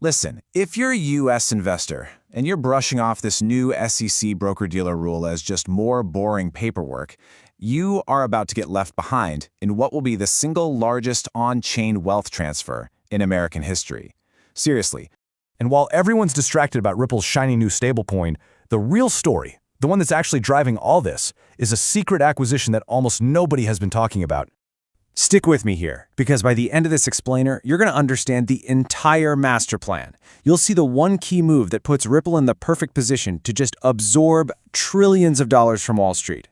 Listen, if you're a U.S. investor and you're brushing off this new SEC broker-dealer rule as just more boring paperwork, you are about to get left behind in what will be the single largest on-chain wealth transfer in American history. Seriously. And while everyone's distracted about Ripple's shiny new stablecoin, the real story, the one that's actually driving all this, is a secret acquisition that almost nobody has been talking about. Stick with me here, because by the end of this explainer, you're going to understand the entire master plan. You'll see the one key move that puts Ripple in the perfect position to just absorb trillions of dollars from Wall Street.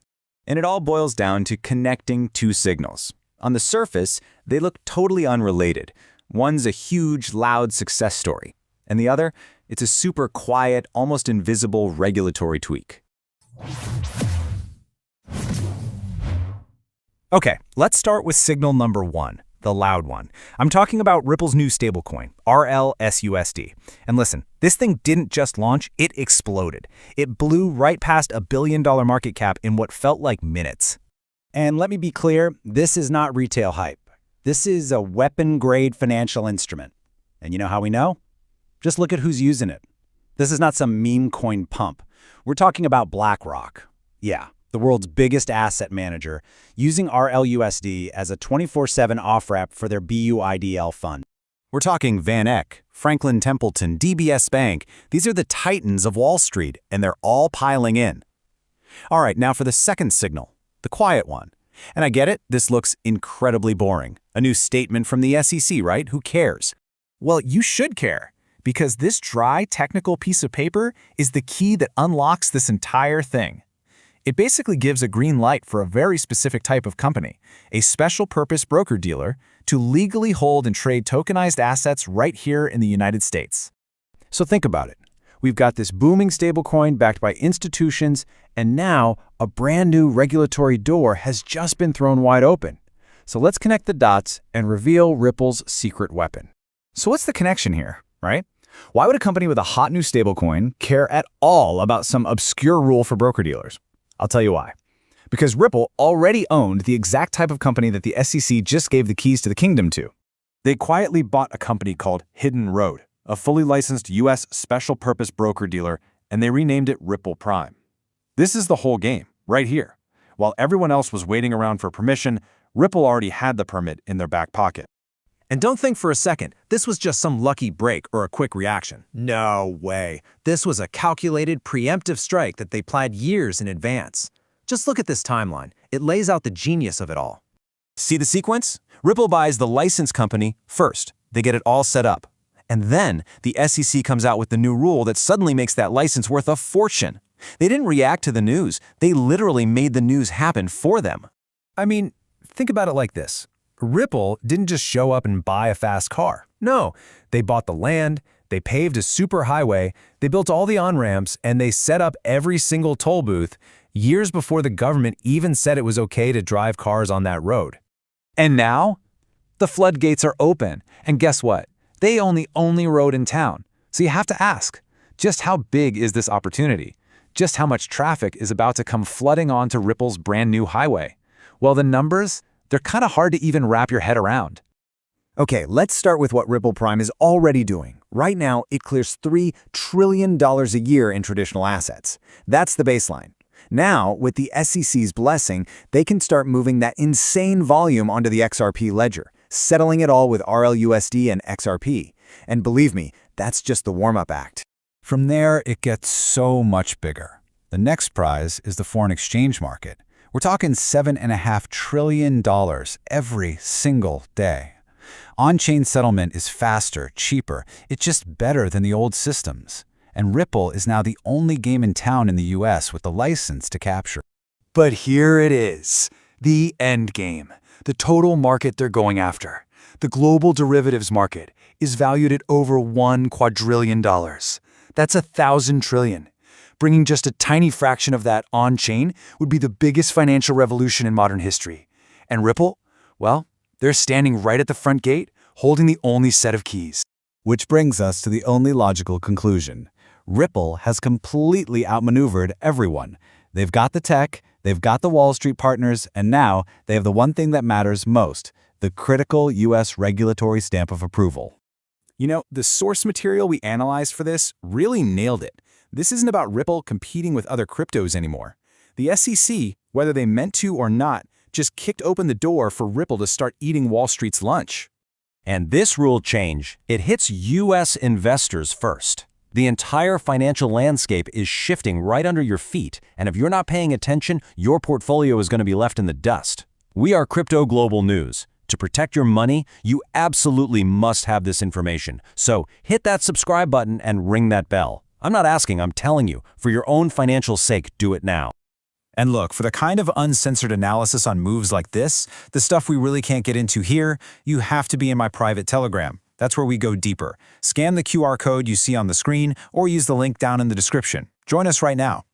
And it all boils down to connecting two signals. On the surface, they look totally unrelated. One's a huge, loud success story, and the other, it's a super quiet, almost invisible regulatory tweak. Okay, let's start with signal number one, the loud one. I'm talking about Ripple's new stablecoin, RLUSD. And listen, this thing didn't just launch, it exploded. It blew right past $1 billion market cap in what felt like minutes. And let me be clear, this is not retail hype. This is a weapon-grade financial instrument. And you know how we know? Just look at who's using it. This is not some meme coin pump. We're talking about BlackRock. Yeah, the world's biggest asset manager, using RLUSD as a 24/7 off-ramp for their BUIDL fund. We're talking Van Eck, Franklin Templeton, DBS Bank. These are the titans of Wall Street, and they're all piling in. All right, now for the second signal, the quiet one. And I get it, this looks incredibly boring. A new statement from the SEC, right? Who cares? Well, you should care, because this dry, technical piece of paper is the key that unlocks this entire thing. It basically gives a green light for a very specific type of company, a special-purpose broker-dealer, to legally hold and trade tokenized assets right here in the United States. So think about it. We've got this booming stablecoin backed by institutions, and now a brand new regulatory door has just been thrown wide open. So let's connect the dots and reveal Ripple's secret weapon. So what's the connection here, right? Why would a company with a hot new stablecoin care at all about some obscure rule for broker-dealers? I'll tell you why. Because Ripple already owned the exact type of company that the SEC just gave the keys to the kingdom to. They quietly bought a company called Hidden Road, a fully licensed U.S. special-purpose broker-dealer, and they renamed it Ripple Prime. This is the whole game, right here. While everyone else was waiting around for permission, Ripple already had the permit in their back pocket. And don't think for a second, this was just some lucky break or a quick reaction. No way. This was a calculated, preemptive strike that they planned years in advance. Just look at this timeline. It lays out the genius of it all. See the sequence? Ripple buys the license company first. They get it all set up. And then the SEC comes out with the new rule that suddenly makes that license worth a fortune. They didn't react to the news. They literally made the news happen for them. I mean, think about it like this. Ripple didn't just show up and buy a fast car. No, they bought the land, they paved a super highway, they built all the on-ramps, and they set up every single toll booth years before the government even said it was okay to drive cars on that road. And now, the floodgates are open. And guess what? They own the only road in town. So you have to ask, just how big is this opportunity? Just how much traffic is about to come flooding onto Ripple's brand new highway? Well, the numbers, they're kind of hard to even wrap your head around. Okay, let's start with what Ripple Prime is already doing. Right now, it clears $3 trillion a year in traditional assets. That's the baseline. Now, with the SEC's blessing, they can start moving that insane volume onto the XRP Ledger, settling it all with RLUSD and XRP. And believe me, that's just the warm-up act. From there, it gets so much bigger. The next prize is the foreign exchange market. We're talking $7.5 trillion every single day. On-chain settlement is faster, cheaper. It's just better than the old systems. And Ripple is now the only game in town in the US with the license to capture. But here it is, the end game, the total market they're going after. The global derivatives market is valued at over $1 quadrillion. That's 1,000 trillion. Bringing just a tiny fraction of that on-chain would be the biggest financial revolution in modern history. And Ripple, well, they're standing right at the front gate, holding the only set of keys. Which brings us to the only logical conclusion. Ripple has completely outmaneuvered everyone. They've got the tech, they've got the Wall Street partners, and now they have the one thing that matters most, the critical U.S. regulatory stamp of approval. You know, the source material we analyzed for this really nailed it. This isn't about Ripple competing with other cryptos anymore. The SEC, whether they meant to or not, just kicked open the door for Ripple to start eating Wall Street's lunch. And this rule change, it hits U.S. investors first. The entire financial landscape is shifting right under your feet, and if you're not paying attention, your portfolio is going to be left in the dust. We are Crypto Global News. To protect your money, you absolutely must have this information. So hit that subscribe button and ring that bell. I'm not asking, I'm telling you. For your own financial sake, do it now. And look, for the kind of uncensored analysis on moves like this, the stuff we really can't get into here, you have to be in my private Telegram. That's where we go deeper. Scan the QR code you see on the screen or use the link down in the description. Join us right now.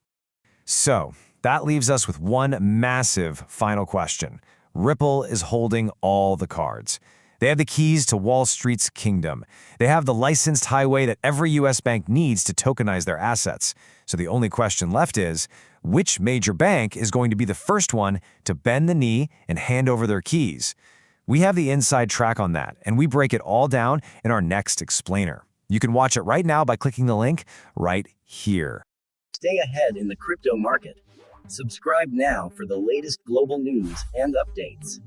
So, that leaves us with one massive final question. Ripple is holding all the cards. They have the keys to Wall Street's kingdom. They have the licensed highway that every U.S. bank needs to tokenize their assets. So the only question left is, which major bank is going to be the first one to bend the knee and hand over their keys? We have the inside track on that, and we break it all down in our next explainer. You can watch it right now by clicking the link right here. Stay ahead in the crypto market. Subscribe now for the latest global news and updates.